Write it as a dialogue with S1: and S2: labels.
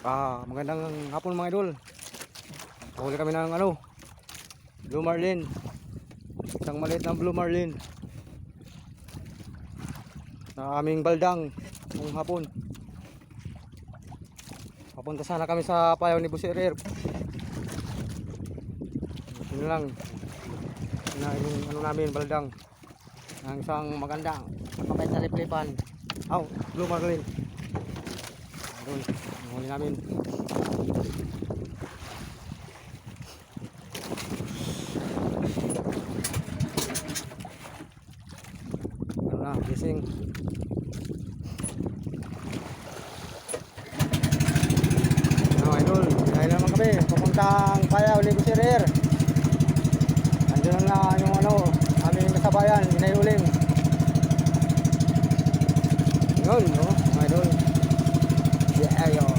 S1: Magandang hapon mga idol. Huli kami ng Blue Marlin. Isang maliit na Blue Marlin na aming baldang ngayong hapon. Papunta sana kami sa payaw ni Boss Erer. Yun lang na yung namin baldang ng isang magandang kapit sa liplipan. Blue Marlin. Doon, huli namin. Gising. Idol, dahil naman kami papuntang payaw ni Boss Erer. Andun na yung aming kasabayan, inayuling. Yun, mga idol. Yeah, yun.